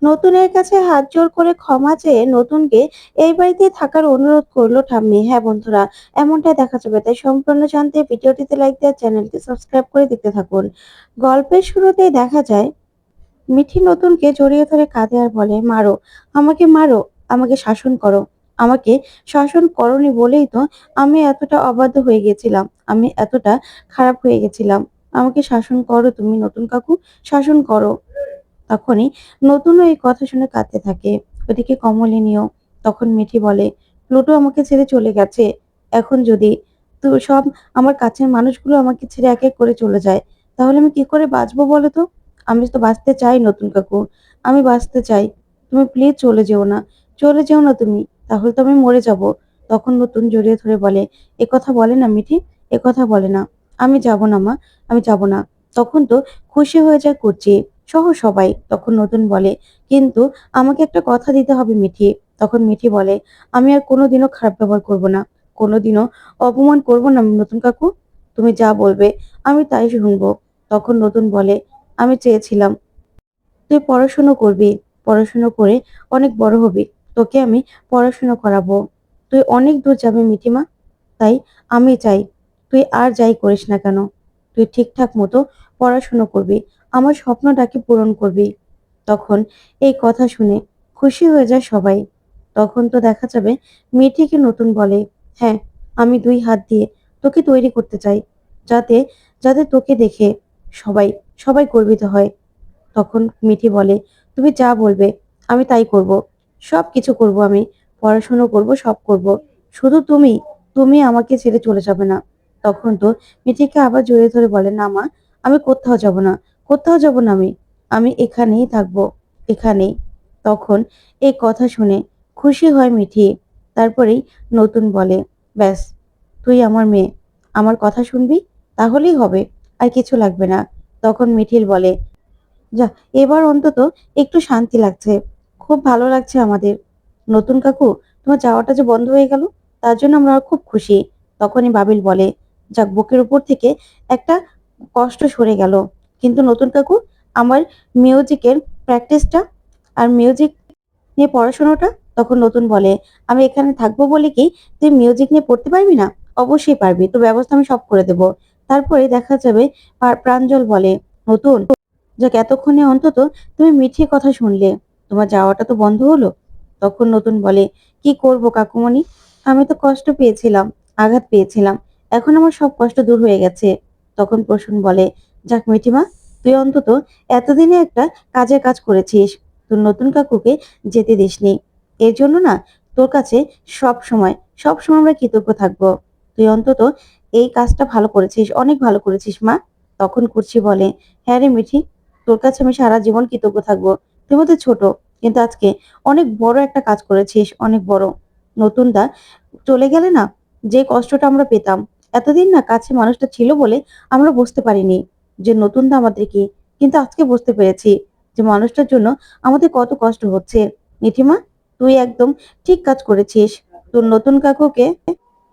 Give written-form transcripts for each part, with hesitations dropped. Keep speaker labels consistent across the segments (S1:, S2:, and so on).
S1: নতুনের কাছে হাত জোড় করে ক্ষমা চেয়ে নতুনকে এই বাড়িতে থাকার অনুরোধ করলো ঠাম্মি। হ্যাঁ বন্ধুরা, এমনটাই দেখা যাবে। তাই সম্পূর্ণ জানতে ভিডিওটিতে লাইক দেওয়ার, চ্যানেলটি সাবস্ক্রাইব করে দেখতে থাকুন। গল্পের শুরুতেই দেখা যায় মিঠি নতুনকে জড়িয়ে ধরে কাঁদে আর বলে, মারো, আমাকে মারো, আমাকে শাসন করো। আমাকে শাসন করনি বলেই তো আমি এতটা অবাধ্য হয়ে গেছিলাম, আমি এতটা খারাপ হয়ে গেছিলাম। আমাকে শাসন করো তুমি নতুন কাকু, শাসন করো। তখনই নতুনও এই কথা শুনে কাঁদতে থাকে। ওদিকে কমলিনীও। তখন মিঠি বলে, প্লুটো আমাকে ছেড়ে চলে গেছে। এখন যদি তো সব আমার কাছের মানুষগুলো আমাকে ছেড়ে এক এক করে চলে যায়, তাহলে আমি কি করে বাঁচবো বলো তো? আমি তো বাঁচতে চাই নতুন কাকু, আমি বাঁচতে চাই। তুমি প্লিজ চলে যেও না, চলে যেও না তুমি, তাহলে তো আমি মরে যাব। তখন নতুন জড়িয়ে ধরে বলে, এ কথা বলে না মিঠি, এ কথা বলে না। আমি যাব না মা, আমি যাব না। তখন তো খুশি হয়ে যায় করছি সহ সবাই। তখন নতুন বলে, কিন্তু আমাকে একটা কথা দিতে হবে মিঠি। তখন মিঠি বলে, আমি আর কোনোদিনও খারাপ ব্যবহার করব না, কোনোদিনও অপমান করব না নতুন কাকু। তুমি যা বলবে আমি তাই শুনবো। তখন নতুন বলে, আমি চেয়েছিলাম তুই পড়াশুনো করবি, পড়াশুনো করে অনেক বড় হবি, তোকে আমি পড়াশুনো করাবো, তুই অনেক দূর যাবি মিঠিমা। তাই আমি চাই তুই আর যাই করিস না কেন, তুই ঠিকঠাক মতো পড়াশুনো করবি, আমার স্বপ্নটাকে পূরণ করবি। তখন এই কথা শুনে খুশি হয়ে যায় সবাই। তখন তো দেখা যাবে মিঠিকে নতুন বলে, হ্যাঁ, আমি দুই হাত দিয়ে তোকে তৈরি করতে চাই, যাতে যাতে তোকে দেখে সবাই সবাই গর্বিত হয়। তখন মিঠি বলে, তুমি যা বলবে আমি তাই করব, সব কিছু করব আমি, পড়াশুনো করব, সব করব, শুধু তুমি তুমি আমাকে ছেড়ে চলে যাবে না। তখন তো মিঠিকে আবার জড়িয়ে ধরে বলে, না মা, আমি কোথাও যাব না, কোথাও যাব না, আমি আমি এখানেই থাকবো, এখানেই। তখন এই কথা শুনে খুশি হয় মিঠি। তারপরেই নতুন বলে, ব্যাস, তুই আমার মেয়ে, আমার কথা শুনবি, তাহলেই হবে, আর কিছু লাগবে না। তখন মিঠিল বলে, যাহ, এবার অন্তত একটু শান্তি লাগছে, খুব ভালো লাগছে আমাদের। নতুন কাকু, তোমার যাওয়াটা যে বন্ধ হয়ে গেল, তার জন্য আমরা খুব খুশি। তখনই বাবিল বলে, যাক, বুকের উপর থেকে একটা কষ্ট সরে গেল। কিন্তু নতুন কাকু, আমার মিউজিকের প্র্যাকটিসটা আর মিউজিক নিয়ে পড়াশোনাটা? তখন নতুন বলে, আমি এখানে থাকবো বলে কি তুই মিউজিক নিয়ে পড়তে পারবি না? অবশ্যই পারবি, তোর ব্যবস্থা আমি সব করে দেব। তারপরে দেখা যাবে প্রাঞ্জল বলে, নতুন, যাক, এতক্ষণে অন্তত তুমি মিঠির কথা শুনলে, তোমার যাওয়াটা তো বন্ধ হলো। তখন নতুন বলে, কি করব কাকুমণি, আমি তো কষ্ট পেয়েছিলাম, আঘাত পেয়েছিলাম, এখন আমার সব কষ্ট দূর হয়ে গেছে। তখন প্রসূন বলে, যাক মিঠিমা, তুই অন্তত এতদিনে একটা কাজের কাজ করেছিস, তোর নতুন কাকুকে যেতে দিসনি। এর জন্য না তোর কাছে সব সময় সব সময় আমরা কৃতজ্ঞ থাকবো। তুই অন্তত এই কাজটা ভালো করেছিস, অনেক ভালো করেছিস মা। তখন কুর্চি বলে, হ্যাঁ রে মিঠি, তোর কাছে আমি সারা জীবন কৃতজ্ঞ থাকবো। তুই মধ্যে ছোট, কিন্তু আজকে অনেক বড় একটা কাজ করেছিস, অনেক বড়। নতুন দা চলে গেলে না, যে কষ্টটা আমরা পেতাম, এতদিন না কাছে মানুষটা ছিল বলে আমরা বুঝতে পারিনি যে নতুন দা আমাদের কি, কিন্তু আজকে বুঝতে পেরেছি যে মানুষটার জন্য আমাদের কত কষ্ট হচ্ছে। মিঠিমা, তুই একদম ঠিক কাজ করেছিস, তোর নতুন কাকুকে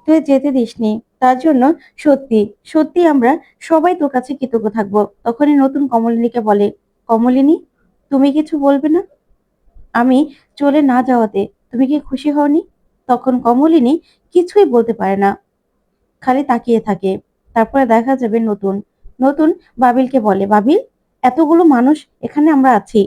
S1: তুই যেতে দিসনি, তার জন্য সত্যি সত্যি আমরা সবাই তোর কাছে কৃতজ্ঞ থাকবো। তখনই নতুন কমলিনীকে বলে, কমলিনী, তুমি কিছু বলবে না? আমি চলে না যাওয়াতে তুমি কি খুশি হওনি? তখন কমলিনী কিছুই বলতে পারে না, খালি তাকিয়ে থাকে। তারপরে দেখা যাবে নতুন নতুন বাবিলকে বলে, বাবিল, এতগুলো মানুষ এখানে আমরা আছি,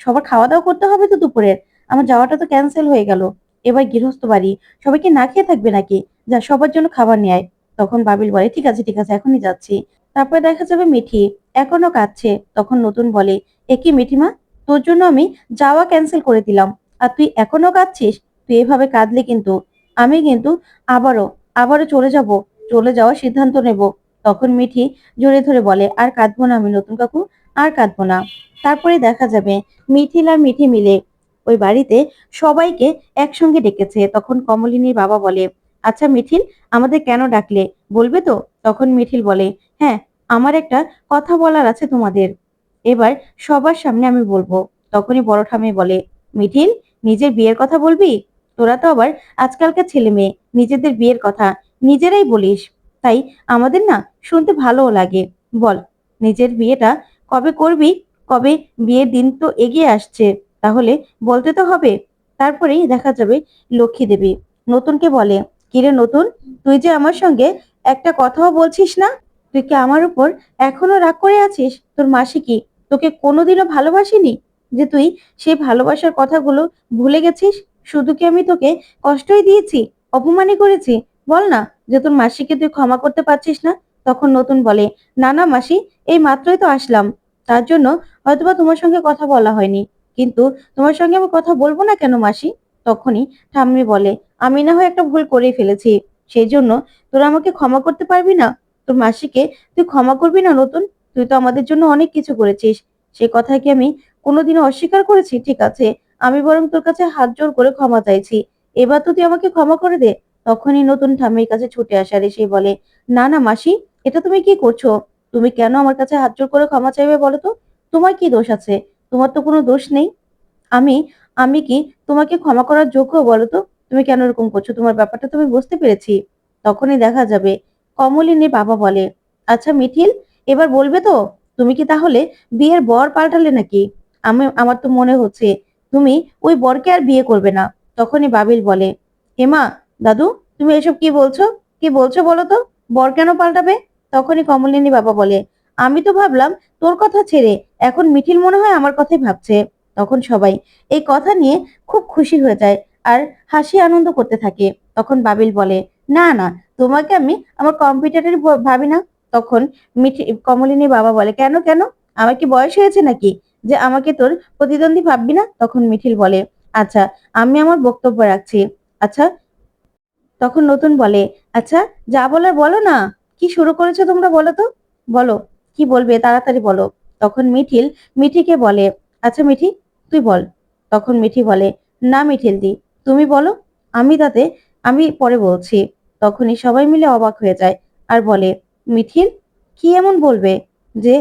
S1: সবার খাওয়া দাওয়া করতে হবে তো দুপুরের, আমার যাওয়াটা তো ক্যান্সেল হয়ে গেল। এবার গৃহস্থ বাড়ি, সবাই কি না খেয়ে থাকবে নাকি? যা, সবার জন্য খাবার নিয়ে আয়। তখন বাবিল বলে, ঠিক আছে ঠিক আছে, এখনই যাচ্ছি। তারপরে দেখা যাবে মিঠি এখনো কাঁদছে। তখন নতুন বলে, এ কি মিঠিমা, তোর জন্য আমি যাওয়া ক্যান্সেল করে দিলাম, আর তুই এখনো কাঁদছিস? তুই এভাবে কাঁদলে কিন্তু আমি কিন্তু আবারও আবারও চলে যাওয়ার সিদ্ধান্ত নেব। তখন মিঠি জোরে ধরে বলে, আর কাঁদবো না আমি নতুন কাকু, আর কাঁদবো না। তারপরে দেখা যাবে মিঠিল আর মিঠি মিলে ওই বাড়িতে সবাইকে একসঙ্গে ডেকেছে। তখন কমলিনীর বাবা বলে, আচ্ছা মিঠিল, আমাদের কেন ডাকলে, বলবে তো? তখন মিঠিল বলে, হ্যাঁ, আমার একটা কথা বলার আছে তোমাদের, এবার সবার সামনে আমি বলবো। তখনই বড় ঠাম্মি বলে, মিঠিল, নিজের বিয়ের কথা বলবি? তোরা তো আবার আজকালকার ছেলে মেয়ে, নিজেদের বিয়ের কথা নিজেরাই বলিস, তাই আমাদের না শুনতে ভালোও লাগে। বল, নিজের বিয়েটা কবে করবি? কবে? বিয়ের দিন তো এগিয়ে আসছে, তাহলে বলতে তো হবে। তারপরেই দেখা যাবে লক্ষ্মী দেবী নতুনকে বলে, কিরে নতুন, তুই যে আমার সঙ্গে একটা কথাও বলছিস না? তুই কি আমার উপর এখনো রাগ করে আছিস? তোর মাসি কি তোকে কোনোদিনও ভালোবাসেনি যে তুই সেই ভালোবাসার কথাগুলো ভুলে গেছিস? শুধু কি আমি তোকে কষ্টই দিয়েছি, অপমানই করেছি? বল না যে তোর মাসিকে তুই ক্ষমা করতে পারছিস না। তখন নতুন বলে, না না মাসি, এই মাত্রই তো আসলাম, তার জন্য হয়তোবা তোমার সঙ্গে কথা বলা হয়নি, কিন্তু তোমার সঙ্গে আমি কথা বলবো না কেন মাসি? তখনই ঠাম্মি বলে, আমি না হয় একটা ভুল করেই ফেলেছি, সেই জন্য তোরা আমাকে ক্ষমা করতে পারবি না? তোর মাসিকে তুই ক্ষমা করবি না নতুন? তুই তো আমাদের জন্য অনেক কিছু করেছিস, সে কথা কি আমি কোনোদিনও অস্বীকার করেছি? ঠিক আছে, আমি বরং তোর কাছে হাত জোর করে ক্ষমা চাইছি, এবার তো তুই আমাকে ক্ষমা করে দে। তখনই নতুন ঠাম্মির কাছে ছুটে আসে আর এসে বলে, না না মাসি, এটা তুমি কি করছো? তুমি কেন আমার কাছে হাত জোর করে ক্ষমা চাইবে বলো তো? তোমার কি দোষ আছে? তোমার তো কোনো দোষ নেই। আমি আমি কি তোমাকে ক্ষমা করার যোগ্য বলো তো? তুমি কেন এরকম করছো? তোমার ব্যাপারটা তো আমি বুঝতে পেরেছি। তখনই দেখা যাবে কমলিনীর বাবা বলে, আচ্ছা মিঠিল, এবার বলবে তো? তুমি কি তাহলে বিয়ের বর পাল্টালে নাকি? আমার তো মনে হচ্ছে তুমি ওই বরকে আর বিয়ে করবে না। তখনই বাবিল বলে, হেমা, দাদু, তুমি এসব কি বলছো? কি বলছো বলো তো? বর কেন পাল্টাবে? তখনই কমলিনী বাবা বলে, আমি তো ভাবলাম তোর কথা ছেড়ে এখন মিঠিল মনে হয় আমার কথাই ভাবছে। তখন সবাই এই কথা নিয়ে খুব খুশি হয়ে যায় আর হাসি আনন্দ করতে থাকে। তখন বাবিল বলে, না না, তোমাকে আমি আমার কম্পিউটারের ভাবি না। তখন কমলিনীর বাবা বলে, কেন কেন, আমার কি বয়স হয়েছে নাকি যে আমাকে তোর প্রতিদ্বন্দ্বী ভাববি না? তখন মিঠিল বলে, আচ্ছা, আমি আমার বক্তব্য রাখছি। আচ্ছা, তখন নতুন বলে, আচ্ছা, যা বলার বলো না। কি শুরু করেছো তোমরা, বলো তো? বলো, কি বলবে তাড়াতাড়ি বলো। তখন মিঠিল মিঠিকে বলে, আচ্ছা মিঠি, তুই বল। তখন মিঠি বলে, না মিঠিল দি, তুমি বলো, তাতে আমি পরে বলছি। তখনই সবাই মিলে অবাক হয়ে যায় আর বলে, মিঠিল কি এমন বলবে যে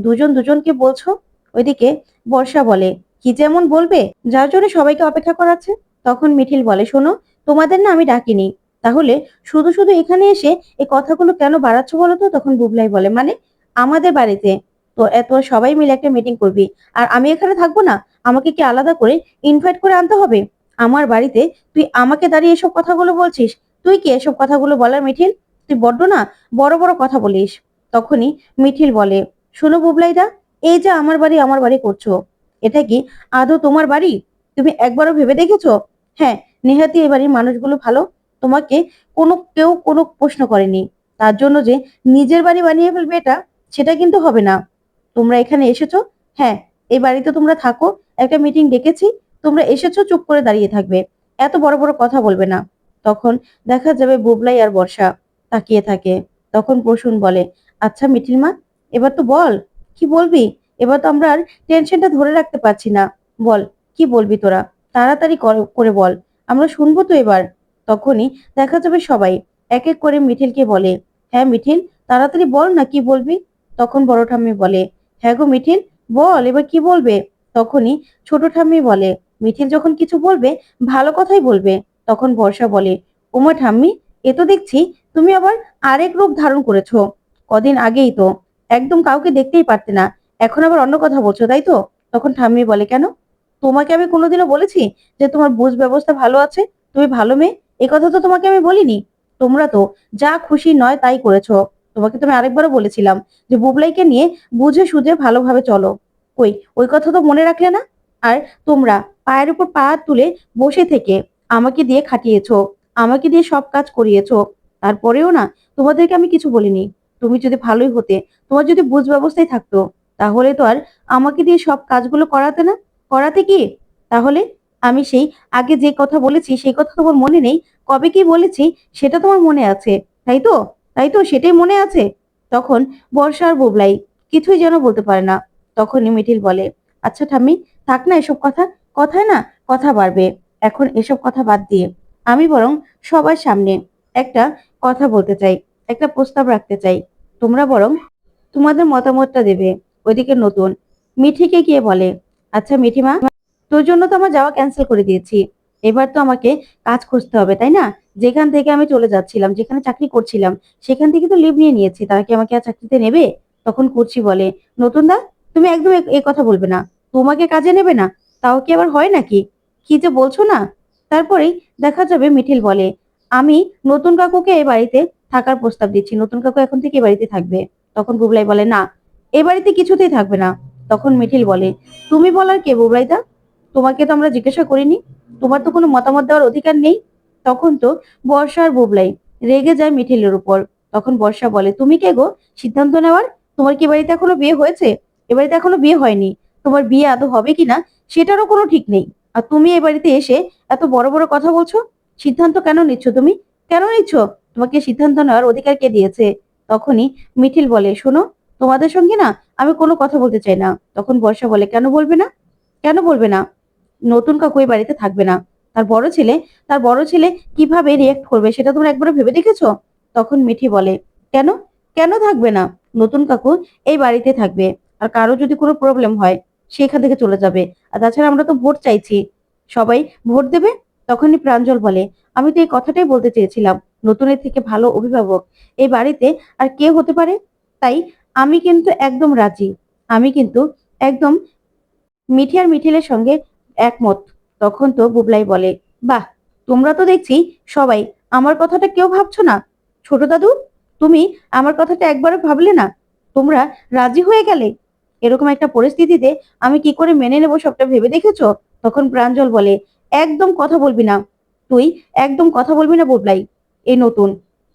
S1: দুজন দুজনকে বলছো? ওইদিকে বর্ষা বলে, কি যেমন বলবে যার জন্য সবাইকে অপেক্ষা করাচ্ছে। তখন মিঠিল বলে, শোনো, তোমাদের না আমি ডাকিনি, তাহলে শুধু শুধু এখানে এসে এই কথাগুলো কেন বাড়াচ্ছ বলো তো? তখন বুবলাই বলে, মানে আমাদের বাড়িতে তো এত সবাই মিলে একটা মিটিং করবি আর আমি এখানে থাকবো না? আমাকে কি আলাদা করে ইনভাইট করে আনতে হবে? আমার বাড়িতে তুই আমাকে দাঁড়িয়ে এসব কথাগুলো বলছিস? তুই কি এসব কথাগুলো বলার মিঠিল? তুই বড্ড না বড় বড় কথা বলিস। তখনই মিঠিল বলে, শোনো বুবলাইদা, এই যে আমার বাড়ি করছো, এটা কি আদৌ তোমার বাড়ি? তুমি একবারও ভেবে দেখেছো? হ্যাঁ, নেহাতি এই বাড়ির মানুষগুলো ভালো, তোমাকে কেউ কোনো প্রশ্ন করেনি, তার জন্য যে নিজের বাড়ি বানিয়ে ফেলবে এটা, সেটা কিন্তু হবে না। তোমরা এখানে এসেছো, হ্যাঁ, এই বাড়িতে তোমরা থাকো, একটা মিটিং ডেকেছি, তোমরা এসেছো, চুপ করে দাঁড়িয়ে থাকবে, এত বড় বড় কথা বলবে না। তখন দেখা যাবে বুবলাই আর বর্ষা তাকিয়ে থাকে। তখন প্রসূন বলে, আচ্ছা মিঠিল মা, এবার তো বল, কি বলবি? এবার তো আমরা আর টেনশনটা ধরে রাখতে পারছি না, বল, কি বলবি তোরা? তাড়াতাড়ি করে বল, আমরা শুনবো তো এবার। তখনই দেখা যাবে সবাই এক এক করে মিঠিলকে বলে, হ্যাঁ মিঠিল, তাড়াতাড়ি বল না, কি বলবি? তখন বড় ঠাম্মি বলে, হ্যাঁ গো মিঠিল, বল এবার কি বলবে? তখনই ছোট ঠাম্মি বলে, মিঠিল যখন কিছু বলবে ভালো কথাই বলবে। তখন বর্ষা বলে, ওমা ঠাম্মি, এ তো দেখছি তুমি আবার আরেক রূপ ধারণ করেছো। কদিন আগেই তো একদম কাউকে দেখতেই পারতে না, এখন আবার অন্য কথা বলছো, তাই তো? তখন ঠাম্মি বলে, কেন, তোমাকে আমি কোনোদিনও বলেছি যে তোমার বুঝ ব্যবস্থা ভালো আছে, তুমি ভালো মেয়ে? এ কথা তো তোমাকে আমি বলিনি। তোমরা তো যা খুশি নয় তাই করেছো। তোমাকে তো আমি আরেকবারও বলেছিলাম যে বুবলাইকে নিয়ে বুঝে সুঝে ভালোভাবে চলো। কই, ওই কথা তো মনে রাখলে না? আর তোমরা পায়ের উপর পা তুলে বসে থেকে আমাকে দিয়ে খাটিয়েছো, আমাকে দিয়ে সব কাজ করিয়েছো, তারপরেও না তোমাদেরকে আমি কিছু বলিনি। তুমি যদি ভালোই হতে, তোমার যদি বুঝ ব্যবস্থাই থাকতো, তাহলে তো আর আমাকে দিয়ে সব কাজগুলো করাতে না। করাতে কি? তাহলে আমি সেই আগে যে কথা বলেছি সেই কথা তোমার মনে নেই? কবে কি বলেছি সেটা তোমার মনে আছে, তাই তো? তাই তো, সেটাই মনে আছে। তখন বর্ষা আর বুবলাই কিছুই যেন বলতে পারে না। তখনই মিঠিল বলে, আচ্ছা ঠাম্মি, থাক না এসব কথা, কথায় না কথা বাড়বে। এখন এসব কথা বাদ দিয়ে আমি বরং সবার সামনে একটা কথা বলতে চাই, একটা প্রস্তাব রাখতে চাই। তোমরা বরং তোমাদের মতামতটা দেবে। ওইদিকে নতুন মিঠিকে গিয়ে বলে, আচ্ছা মিঠিমা, তোর জন্য তো আমার যাওয়া ক্যান্সেল করে দিয়েছি, এবার তো আমাকে কাজ খুঁজতে হবে, তাই না? যেখান থেকে আমি চলে যাচ্ছিলাম, যেখানে চাকরি করছিলাম, সেখান থেকে তো লিভ নিয়ে নিয়েছি, তারা কি আমাকে আর চাকরিতে নেবে? তখন কুর্চি বলে, নতুন দা, তুমি একদম এই কথা বলবে না, তোমাকে কাজে নেবে না। তাও কি আবার হয় নাকি? কি যে বলছো না? তারপরেই দেখা যাবে মিঠিল বলে, আমি নতুন কাকুকে এই বাড়িতে থাকার প্রস্তাব দিচ্ছি। নতুন কাকু এখন থেকে এই বাড়িতে থাকবে। তখন বুবলাই বলে, না, এ বাড়িতে কিছুতেই থাকবে না। তখন মিঠিল বলে, তুমি বলার কে বুবলাইদা? তোমাকে তো আমরা জিজ্ঞাসা করিনি। তোমার তো কোনো মতামত দেওয়ার অধিকার নেই। তখন তো বর্ষা আর বুবলাই রেগে যায় মিঠিলের উপর। তখন বর্ষা বলে, তুমি কে গো সিদ্ধান্ত নেওয়ার? তোমার কি এ বাড়িতে এখনো বিয়ে হয়েছে? এ বাড়িতে এখনো বিয়ে হয়নি। তোমার বিয়ে আদৌ হবে কিনা সেটারও কোনো ঠিক নেই। আর তুমি এই বাড়িতে এসে এত বড় বড় কথা বলছো। সিদ্ধান্ত কেন নিচ্ছ তুমি? কেন নিচ্ছ? তোমাকে সিদ্ধান্ত নেওয়ার অধিকার কে দিয়েছে? তখনই মিঠিল বলে, শোনো, তোমাদের সঙ্গে না আমি কোনো কথা বলতে চাই না। তখন বর্ষা বলে, কেন বলবে না? কেন বলবে না? নতুন কাকু এই বাড়িতে থাকবে না। তার বড় ছেলে তার বড় ছেলে কিভাবে রিয়েক্ট করবে সেটা তোমরা একবার ভেবে দেখেছো? তখন মিঠি বলে, কেন? কেন থাকবে না? নতুন কাকু এই বাড়িতে থাকবে। আর কারো যদি কোনো প্রবলেম হয় সেখান থেকে চলে যাবে। আর তাছাড়া আমরা তো ভোট চাইছি, সবাই ভোট দেবে। তখনই প্রাঞ্জল বলে, আমি তো এই কথাটাই বলতে চেয়েছিলাম, নতুনের থেকে ভালো অভিভাবক এই বাড়িতে আর কে হতে পারে। তাই আমি কিন্তু একদম রাজি। আমি কিন্তু একদম মিঠি আর মিঠিলের সঙ্গে একমত। তখন তো বুবলাই বলে, বাহ, তোমরা তো দেখছি সবাই আমার কথাটা কেউ ভাবছো না। ছোট দাদু, তুমি আমার কথাটা একবারও ভাবলে না? তোমরা রাজি হয়ে গেলে? এরকম একটা পরিস্থিতিতে আমি কি করে মেনে নেবো সবটা ভেবে দেখেছো? তখন প্রাঞ্জল বলে, একদম কথা বলবি না। তুই একদম কথা বলবি না বুবলাই। এই নতুন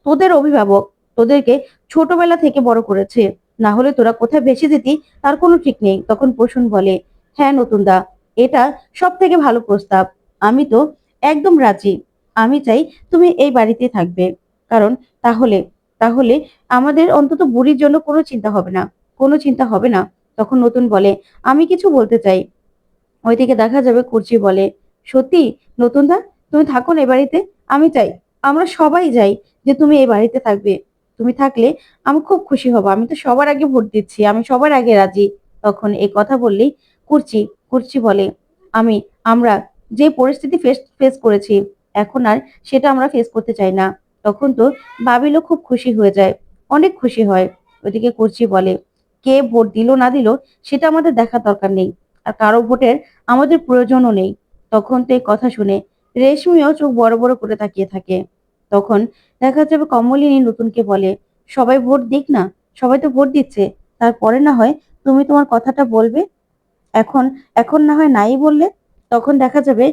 S1: তোদের অভিভাবক, তোদেরকে ছোটবেলা থেকে বড় করেছে। না হলে তোরা কোথায় ভেসে যেতি তার কোনো ঠিক নেই। তখন প্রসূন বলে, হ্যাঁ নতুন দা, এটা সব থেকে ভালো প্রস্তাব। আমি তো একদম রাজি। আমি চাই তুমি এই বাড়িতে থাকবে। কারণ তাহলে তাহলে আমাদের অন্তত বুড়ির জন্য কোনো চিন্তা হবে না। কোনো চিন্তা হবে না। তখন নতুন বলে, আমি কিছু বলতে চাই। ওইদিকে দেখা যাবে কুর্চি বলে, সত্যি নতুন দা, তুমি থাকো না এ বাড়িতে। আমি চাই, আমরা সবাই যাই যে তুমি এই বাড়িতে থাকবে। তুমি থাকলে আমি খুব খুশি হব। আমি তো সবার আগে ভোট দিচ্ছি, আমি সবার আগে রাজি। তখন এই কথা বললেই কুর্চি কুর্চি বলে, আমি আমরা যে পরিস্থিতি ফেস ফেস করেছি এখন আর সেটা আমরা ফেস করতে চাই না। তখন তো বাবিলও খুব খুশি হয়ে যায়, অনেক খুশি হয়। ওইদিকে কুর্চি বলে, কে ভোট দিল না দিল সেটা আমাদের দেখার দরকার নেই। আর কারো ভোটের আমাদের প্রয়োজনও নেই। তখন তো এই কথা শুনে রেশমিও চোখ বড় বড় করে তাকিয়ে থাকে। তখন দেখা যাবে কমলিনী নতুনকে বলে, সবাই ভোট দিক না, সবাই তো ভোট দিচ্ছে, তারপরে না হয় তুমি তোমার কথাটা বলবে। এখন এখন না হয় নাই বললে। তখন দেখা যাবে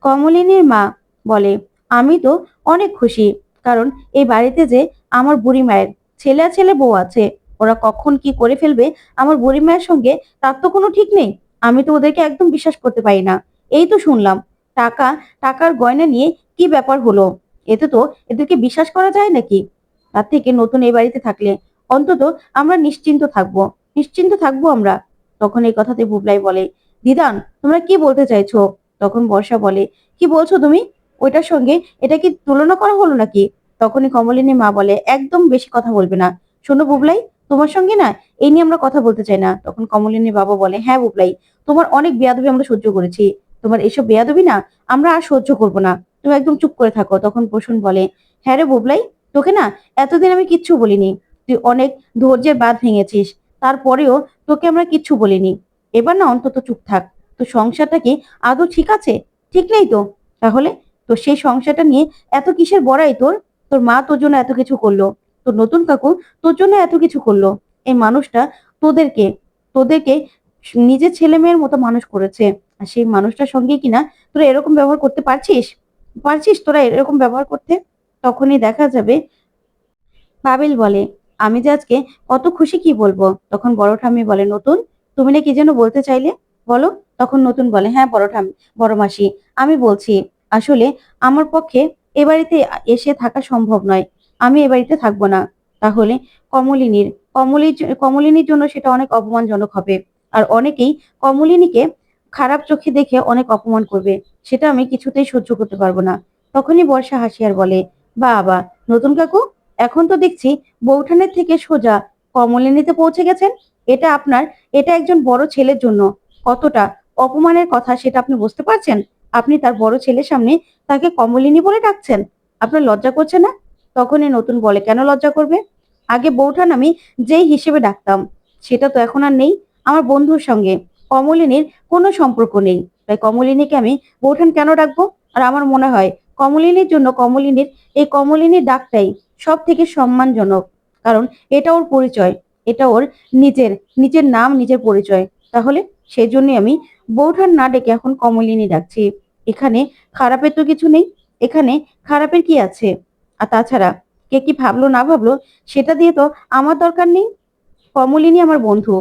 S1: কমলিনীর মা বলে, আমি তো অনেক খুশি। কারণ এই বাড়িতে যে আমার বুড়ি মায়ের ছেলে আর ছেলে বউ আছে, ওরা কখন কি করে ফেলবে আমার বুড়ি মায়ের সঙ্গে তার তো কোনো ঠিক নেই। আমি তো ওদেরকে একদম বিশ্বাস করতে পারি না। এই তো শুনলাম টাকা টাকার গয়না নিয়ে কি ব্যাপার হলো। এতে তো এদেরকে বিশ্বাস করা যায় নাকি? তার থেকে নতুন এই বাড়িতে থাকলে অন্তত আমরা নিশ্চিন্ত থাকবো। নিশ্চিন্ত থাকবো আমরা। তখন এই কথাতে বুবলাই বলে, দিদান, তোমরা কি বলতে চাইছো? তখন বর্ষা বলে, কি বলছো তুমি? ওইটার সঙ্গে এটা কি তুলনা করা হলো নাকি? তখনই কমলিনী মা বলে, একদম বেশি কথা বলবে না। শোনো বুবলাই, তোমার সঙ্গে না এই নিয়ে আমরা কথা বলতে চাই না। তখন কমলিনীর বাবা বলে, হ্যাঁ বুবলাই, তোমার অনেক বেয়াদবি আমরা সহ্য করেছি। তোমার এসব বেয়াদবি না আমরা আর সহ্য করবো না। তুমি একদম চুপ করে থাকো। তখন প্রসূন বলে, হ্যাঁ রে বুবলাই, তোকে না এতদিন আমি কিচ্ছু বলিনি। তুই অনেক ধৈর্যের বাঁধ ভেঙেছিস, তারপরেও তোকে আমরা কিচ্ছু বলিনি। এবার না অন্তত চুপ থাক। তো সংসারটা কি আদৌ ঠিক আছে? ঠিক নেই তো। তাহলে তো সেই সংসারটা নিয়ে এত কিসের বড়াই তোর? তোর মা তোর জন্য এত কিছু করলো, তোর নতুন কাকু তোর জন্য এত কিছু করলো। এই মানুষটা তোদেরকে তোদেরকে নিজের ছেলে মেয়ের মতো মানুষ করেছে। আর সেই মানুষটার সঙ্গে কিনা তোরা এরকম ব্যবহার করতে পারছিস? পারছিস তোরা এরকম ব্যবহার করতে? তখনই দেখা যাবে বাবিল বলে, আমি যে আজকে কত খুশি কি বলবো। তখন বড় ঠাম্মি বলে, নতুন, তুমি না কি যেন বলতে চাইলে, বলো। তখন নতুন বলে, হ্যাঁ বড় ঠাম্মি, বড় মাসি, আমি বলছি, আসলে আমার পক্ষে এ বাড়িতে এসে থাকা সম্ভব নয়। আমি এ বাড়িতে থাকবো না। তাহলে কমলিনীর কমলিনীর জন্য সেটা অনেক অপমানজনক হবে। আর অনেকেই কমলিনীকে খারাপ চোখে দেখে অনেক অপমান করবে। সেটা আমি কিছুতেই সহ্য করতে পারবো না। তখনই বর্ষা হাসি আর বলে, বাবা, নতুন কাকু, এখন তো দেখছি বৌঠানের থেকে সোজা কমলিনীতে পৌঁছে গেছেন। এটা আপনার, এটা একজন বড় ছেলের জন্য কতটা অপমানের কথা সেটা আপনি বুঝতে পারছেন? আপনি তার বড় ছেলের সামনে তাকে কমলিনী বলে ডাকছেন। আপনার লজ্জা করছে না? তখনই নতুন বলে, কেন লজ্জা করবে? আগে বৌঠান আমি যেই হিসেবে ডাকতাম সেটা তো এখন আর নেই। আমার বন্ধুর সঙ্গে কমলিনীর কোনো সম্পর্ক নেই। তাই কমলিনীকে আমি বৌঠান কেন ডাকবো? আর আমার মনে হয় কমলিনীর জন্য কমলিনীর এই কমলিনীর ডাকটাই সবথেকে সম্মানজনক। কারণ এটা ওর পরিচয়। এটা ওর নিজের, নিজের নাম, নিজের পরিচয়। তাহলে সেজন্যই আমি বৌঠান না ডেকে এখন কমলিনী ডাকছি। এখানে খারাপের তো কিছু নেই। এখানে খারাপের কি আছে? আর তাছাড়া কে কি ভাবলো না ভাবলো সেটা দিয়ে তো আমার দরকার নেই। কমলিনী আমার বন্ধু।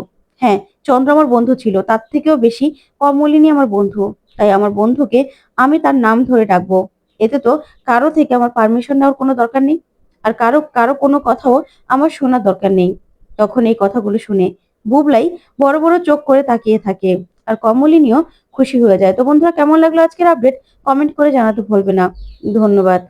S1: হ্যাঁ, চন্দ্র আমার বন্ধু ছিল। তার থেকেও বেশি কমলিনী আমার বন্ধু। তাই আমার বন্ধুকে আমি তার নাম ধরে ডাকবো। এতে তো কারো থেকে আমার পারমিশন নেওয়ার কোনো দরকার নেই। আর কারো কারো কোনো কথাও আমার শোনার দরকার নেই। তখন এই কথাগুলো শুনে বুবলাই বড় বড় চোখ করে তাকিয়ে থাকে। আর কমলিনীও খুশি হয়ে যায়। তো বন্ধুরা, কেমন লাগলো আজকের আপডেট? কমেন্ট করে জানাতে ভুলবে না। ধন্যবাদ।